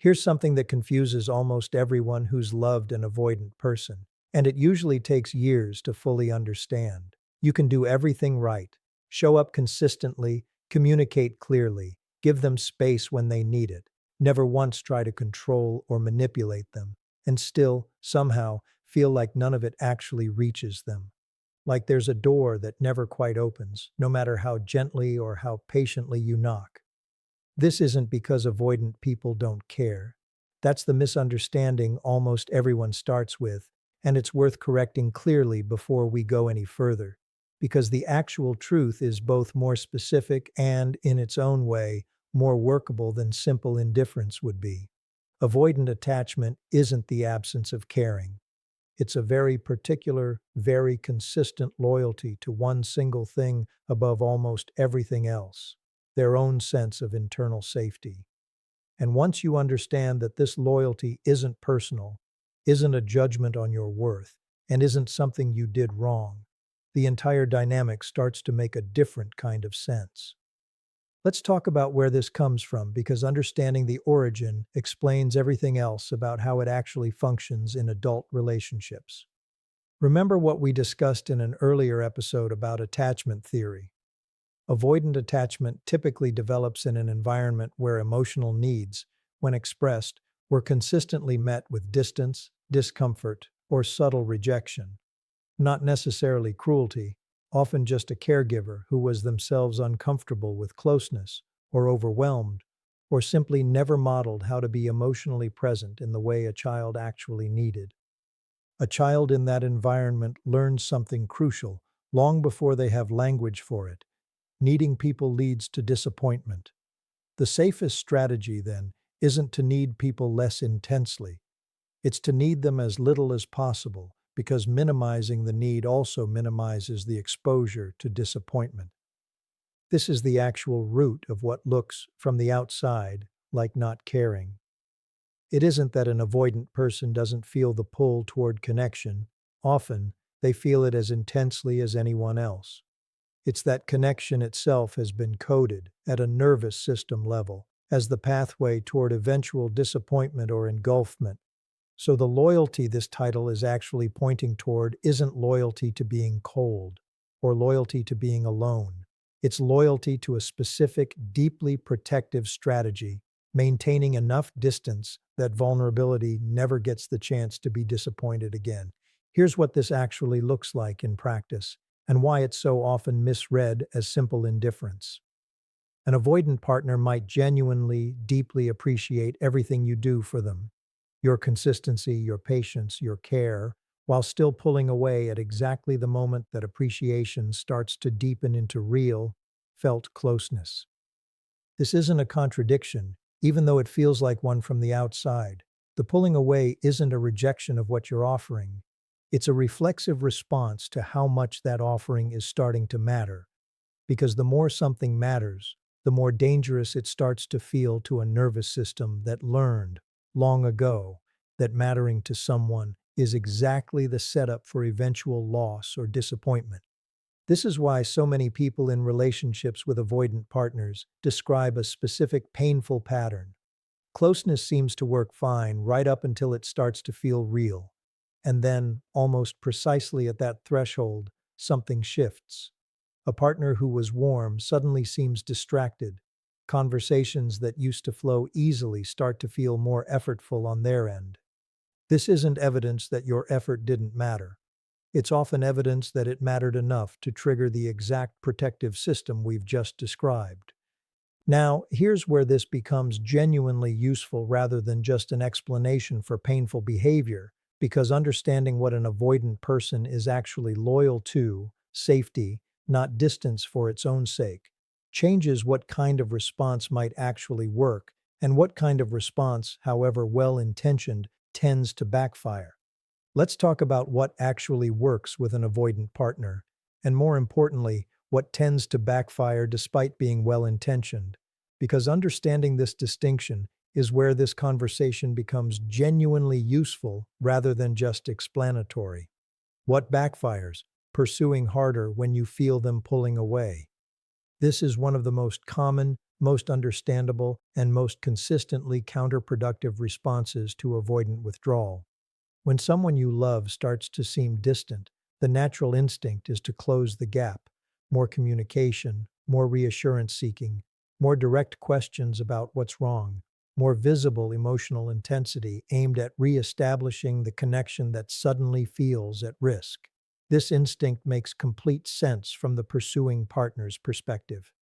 Here's something that confuses almost everyone who's loved an avoidant person, and it usually takes years to fully understand. You can do everything right, show up consistently, communicate clearly, give them space when they need it, never once try to control or manipulate them, and still, somehow, feel like none of it actually reaches them. Like there's a door that never quite opens, no matter how gently or how patiently you knock. This isn't because avoidant people don't care. That's the misunderstanding almost everyone starts with, and it's worth correcting clearly before we go any further. Because the actual truth is both more specific and, in its own way, more workable than simple indifference would be. Avoidant attachment isn't the absence of caring. It's a very particular, very consistent loyalty to one single thing above almost everything else, their own sense of internal safety. And once you understand that this loyalty isn't personal, isn't a judgment on your worth, and isn't something you did wrong, the entire dynamic starts to make a different kind of sense. Let's talk about where this comes from because understanding the origin explains everything else about how it actually functions in adult relationships. Remember what we discussed in an earlier episode about attachment theory. Avoidant attachment typically develops in an environment where emotional needs, when expressed, were consistently met with distance, discomfort, or subtle rejection. Not necessarily cruelty, often just a caregiver who was themselves uncomfortable with closeness, or overwhelmed, or simply never modeled how to be emotionally present in the way a child actually needed. A child in that environment learns something crucial long before they have language for it. Needing people leads to disappointment. The safest strategy, then, isn't to need people less intensely. It's to need them as little as possible, because minimizing the need also minimizes the exposure to disappointment. This is the actual root of what looks, from the outside, like not caring. It isn't that an avoidant person doesn't feel the pull toward connection. Often, they feel it as intensely as anyone else. It's that connection itself has been coded, at a nervous system level, as the pathway toward eventual disappointment or engulfment. So the loyalty this title is actually pointing toward isn't loyalty to being cold, or loyalty to being alone. It's loyalty to a specific, deeply protective strategy, maintaining enough distance that vulnerability never gets the chance to be disappointed again. Here's what this actually looks like in practice, and why it's so often misread as simple indifference. An avoidant partner might genuinely, deeply appreciate everything you do for them, your consistency, your patience, your care, while still pulling away at exactly the moment that appreciation starts to deepen into real, felt closeness. This isn't a contradiction, even though it feels like one from the outside. The pulling away isn't a rejection of what you're offering. It's a reflexive response to how much that offering is starting to matter. Because the more something matters, the more dangerous it starts to feel to a nervous system that learned, long ago, that mattering to someone is exactly the setup for eventual loss or disappointment. This is why so many people in relationships with avoidant partners describe a specific painful pattern. Closeness seems to work fine right up until it starts to feel real. And then, almost precisely at that threshold, something shifts. A partner who was warm suddenly seems distracted. Conversations that used to flow easily start to feel more effortful on their end. This isn't evidence that your effort didn't matter. It's often evidence that it mattered enough to trigger the exact protective system we've just described. Now, here's where this becomes genuinely useful rather than just an explanation for painful behavior, because understanding what an avoidant person is actually loyal to, safety, not distance for its own sake, changes what kind of response might actually work, and what kind of response, however well-intentioned, tends to backfire. Let's talk about what actually works with an avoidant partner, and more importantly, what tends to backfire despite being well-intentioned, because understanding this distinction is where this conversation becomes genuinely useful rather than just explanatory. What backfires? Pursuing harder when you feel them pulling away. This is one of the most common, most understandable, and most consistently counterproductive responses to avoidant withdrawal. When someone you love starts to seem distant, the natural instinct is to close the gap. More communication, more reassurance seeking, more direct questions about what's wrong, more visible emotional intensity aimed at re-establishing the connection that suddenly feels at risk. This instinct makes complete sense from the pursuing partner's perspective.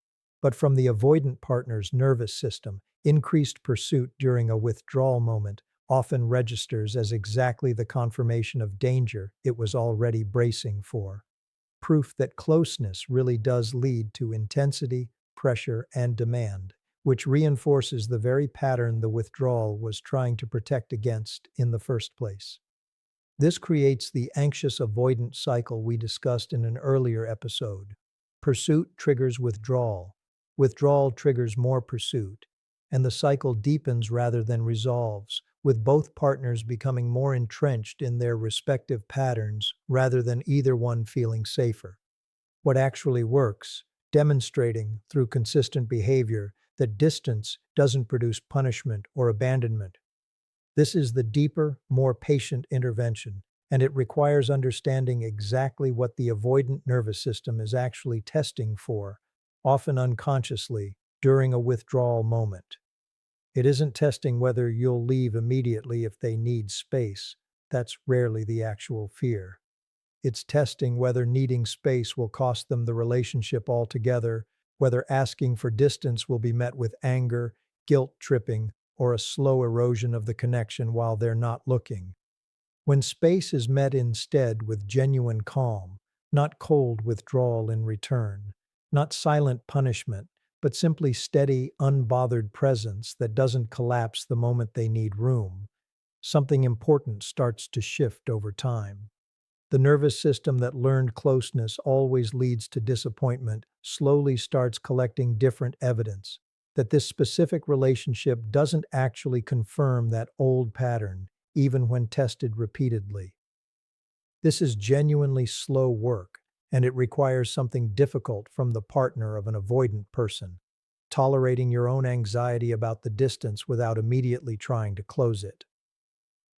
But from the avoidant partner's nervous system, increased pursuit during a withdrawal moment often registers as exactly the confirmation of danger it was already bracing for. Proof that closeness really does lead to intensity, pressure, and demand, which reinforces the very pattern the withdrawal was trying to protect against in the first place. This creates the anxious avoidant cycle we discussed in an earlier episode. Pursuit triggers withdrawal. Withdrawal triggers more pursuit. And the cycle deepens rather than resolves, with both partners becoming more entrenched in their respective patterns rather than either one feeling safer. What actually works, demonstrating through consistent behavior that distance doesn't produce punishment or abandonment. This is the deeper, more patient intervention, and it requires understanding exactly what the avoidant nervous system is actually testing for, often unconsciously, during a withdrawal moment. It isn't testing whether you'll leave immediately if they need space. That's rarely the actual fear. It's testing whether needing space will cost them the relationship altogether, whether asking for distance will be met with anger, guilt tripping, or a slow erosion of the connection while they're not looking. When space is met instead with genuine calm, not cold withdrawal in return, not silent punishment, but simply steady, unbothered presence that doesn't collapse the moment they need room, something important starts to shift over time. The nervous system that learned closeness always leads to disappointment slowly starts collecting different evidence that this specific relationship doesn't actually confirm that old pattern, even when tested repeatedly. This is genuinely slow work, and it requires something difficult from the partner of an avoidant person, tolerating your own anxiety about the distance without immediately trying to close it.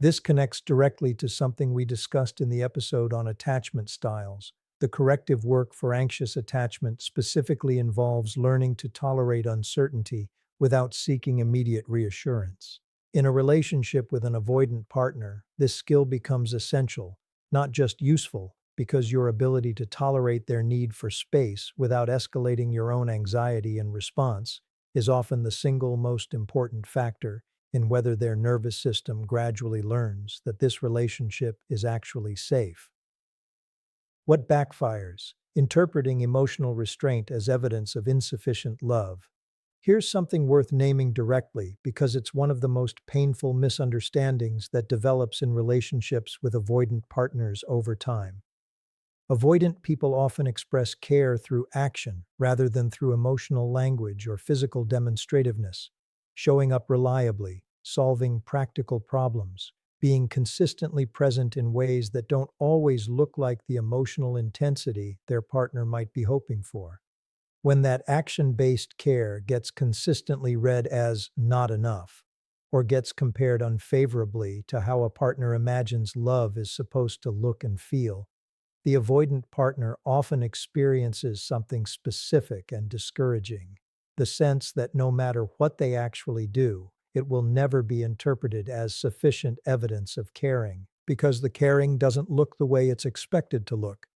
This connects directly to something we discussed in the episode on attachment styles. The corrective work for anxious attachment specifically involves learning to tolerate uncertainty without seeking immediate reassurance. In a relationship with an avoidant partner, this skill becomes essential, not just useful, because your ability to tolerate their need for space without escalating your own anxiety in response is often the single most important factor in whether their nervous system gradually learns that this relationship is actually safe. What backfires? Interpreting emotional restraint as evidence of insufficient love. Here's something worth naming directly because it's one of the most painful misunderstandings that develops in relationships with avoidant partners over time. Avoidant people often express care through action rather than through emotional language or physical demonstrativeness, showing up reliably, solving practical problems, being consistently present in ways that don't always look like the emotional intensity their partner might be hoping for. When that action-based care gets consistently read as not enough, or gets compared unfavorably to how a partner imagines love is supposed to look and feel, the avoidant partner often experiences something specific and discouraging, the sense that no matter what they actually do, it will never be interpreted as sufficient evidence of caring, because the caring doesn't look the way it's expected to look.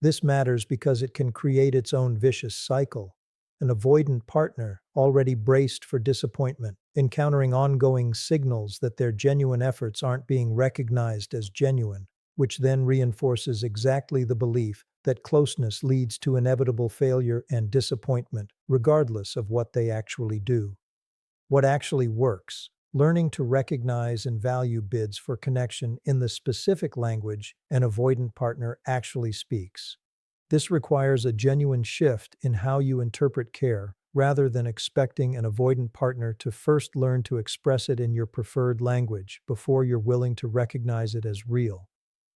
This matters because it can create its own vicious cycle. An avoidant partner, already braced for disappointment, encountering ongoing signals that their genuine efforts aren't being recognized as genuine, which then reinforces exactly the belief that closeness leads to inevitable failure and disappointment, regardless of what they actually do. What actually works? Learning to recognize and value bids for connection in the specific language an avoidant partner actually speaks. This requires a genuine shift in how you interpret care, rather than expecting an avoidant partner to first learn to express it in your preferred language before you're willing to recognize it as real.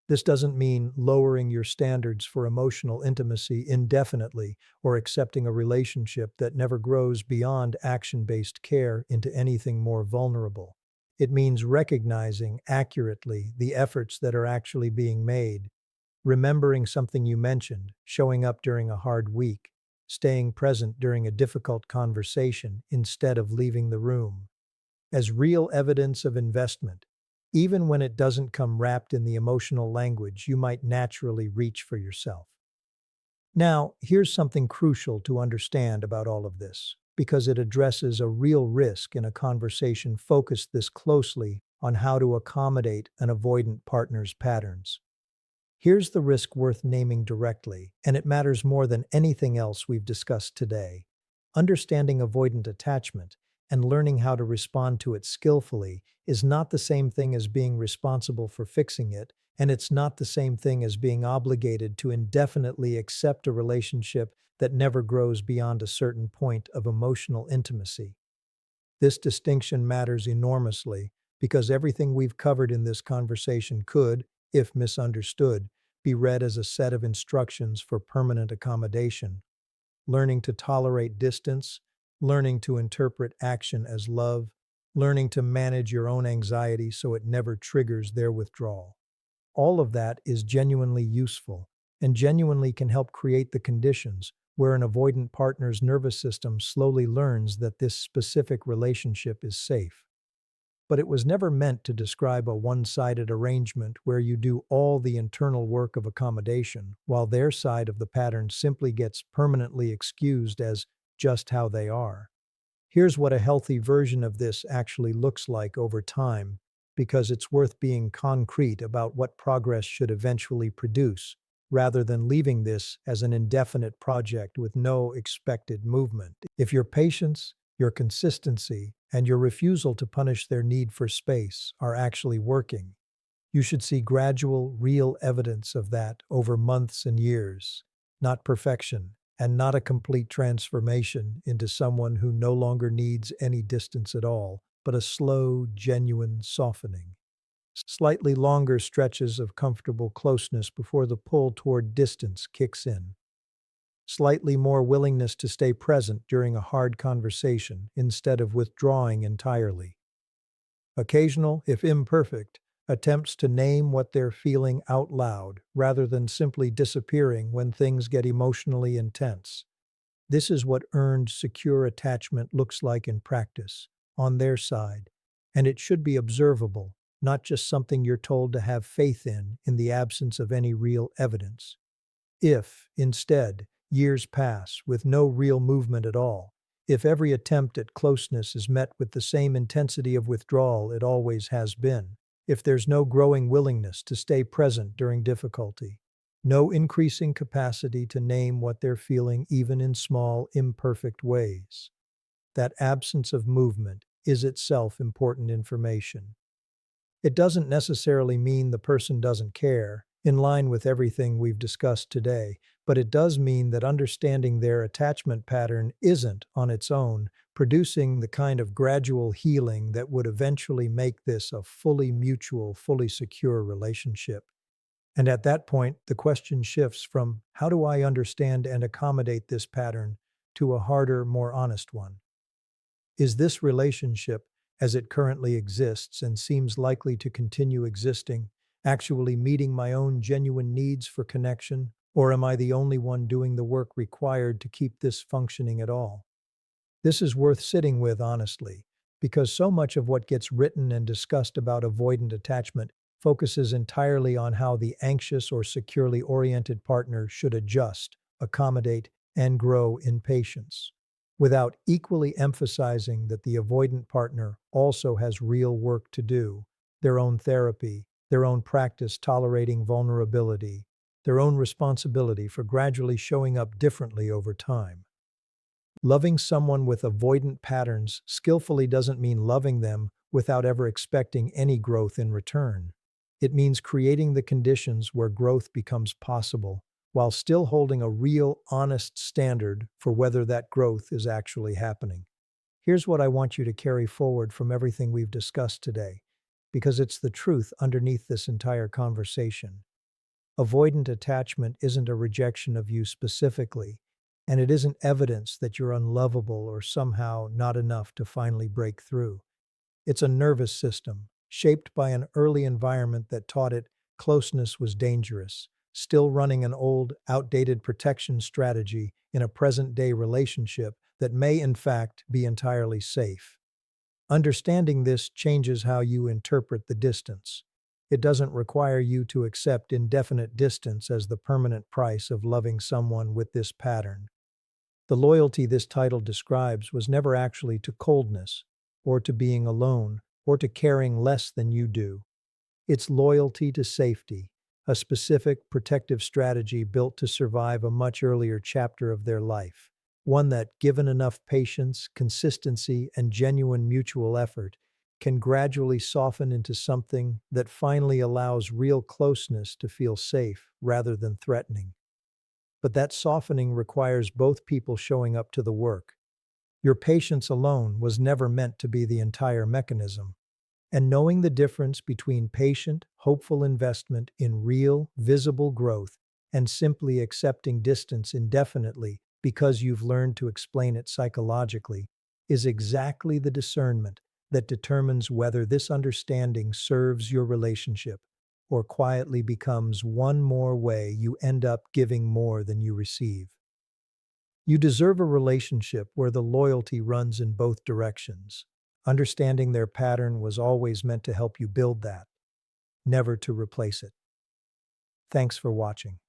This doesn't mean lowering your standards for emotional intimacy indefinitely or accepting a relationship that never grows beyond action-based care into anything more vulnerable. It means recognizing accurately the efforts that are actually being made, remembering something you mentioned, showing up during a hard week, staying present during a difficult conversation instead of leaving the room, as real evidence of investment, even when it doesn't come wrapped in the emotional language you might naturally reach for yourself. Now, here's something crucial to understand about all of this, because it addresses a real risk in a conversation focused this closely on how to accommodate an avoidant partner's patterns. Here's the risk worth naming directly, and it matters more than anything else we've discussed today. Understanding avoidant attachment and learning how to respond to it skillfully is not the same thing as being responsible for fixing it, and it's not the same thing as being obligated to indefinitely accept a relationship that never grows beyond a certain point of emotional intimacy. This distinction matters enormously because everything we've covered in this conversation could, if misunderstood, be read as a set of instructions for permanent accommodation, learning to tolerate distance, learning to interpret action as love, learning to manage your own anxiety so it never triggers their withdrawal. All of that is genuinely useful and genuinely can help create the conditions where an avoidant partner's nervous system slowly learns that this specific relationship is safe. But it was never meant to describe a one-sided arrangement where you do all the internal work of accommodation, while their side of the pattern simply gets permanently excused as just how they are. Here's what a healthy version of this actually looks like over time, because it's worth being concrete about what progress should eventually produce, rather than leaving this as an indefinite project with no expected movement. If your patience, your consistency, and your refusal to punish their need for space are actually working, you should see gradual, real evidence of that over months and years, not perfection, and not a complete transformation into someone who no longer needs any distance at all, but a slow, genuine softening. Slightly longer stretches of comfortable closeness before the pull toward distance kicks in. Slightly more willingness to stay present during a hard conversation instead of withdrawing entirely. Occasional, if imperfect, attempts to name what they're feeling out loud rather than simply disappearing when things get emotionally intense. This is what earned, secure attachment looks like in practice, on their side, and it should be observable, not just something you're told to have faith in the absence of any real evidence. If, instead, years pass with no real movement at all, if every attempt at closeness is met with the same intensity of withdrawal it always has been, if there's no growing willingness to stay present during difficulty, no increasing capacity to name what they're feeling even in small, imperfect ways, that absence of movement is itself important information. It doesn't necessarily mean the person doesn't care, in line with everything we've discussed today, but it does mean that understanding their attachment pattern isn't, on its own, producing the kind of gradual healing that would eventually make this a fully mutual, fully secure relationship. And at that point, the question shifts from, how do I understand and accommodate this pattern, to a harder, more honest one. Is this relationship, as it currently exists and seems likely to continue existing, actually meeting my own genuine needs for connection, or am I the only one doing the work required to keep this functioning at all? This is worth sitting with honestly, because so much of what gets written and discussed about avoidant attachment focuses entirely on how the anxious or securely oriented partner should adjust, accommodate, and grow in patience, without equally emphasizing that the avoidant partner also has real work to do, their own therapy, their own practice tolerating vulnerability, their own responsibility for gradually showing up differently over time. Loving someone with avoidant patterns skillfully doesn't mean loving them without ever expecting any growth in return. It means creating the conditions where growth becomes possible, while still holding a real, honest standard for whether that growth is actually happening. Here's what I want you to carry forward from everything we've discussed today, because it's the truth underneath this entire conversation. Avoidant attachment isn't a rejection of you specifically, and it isn't evidence that you're unlovable or somehow not enough to finally break through. It's a nervous system, shaped by an early environment that taught it closeness was dangerous, still running an old, outdated protection strategy in a present day relationship that may, in fact, be entirely safe. Understanding this changes how you interpret the distance. It doesn't require you to accept indefinite distance as the permanent price of loving someone with this pattern. The loyalty this title describes was never actually to coldness, or to being alone, or to caring less than you do. It's loyalty to safety, a specific protective strategy built to survive a much earlier chapter of their life. One that, given enough patience, consistency, and genuine mutual effort, can gradually soften into something that finally allows real closeness to feel safe rather than threatening. But that softening requires both people showing up to the work. Your patience alone was never meant to be the entire mechanism. And knowing the difference between patient, hopeful investment in real, visible growth and simply accepting distance indefinitely because you've learned to explain it psychologically is exactly the discernment that determines whether this understanding serves your relationship or quietly becomes one more way you end up giving more than you receive. You deserve a relationship where the loyalty runs in both directions. Understanding their pattern was always meant to help you build that, never to replace it. Thanks for watching.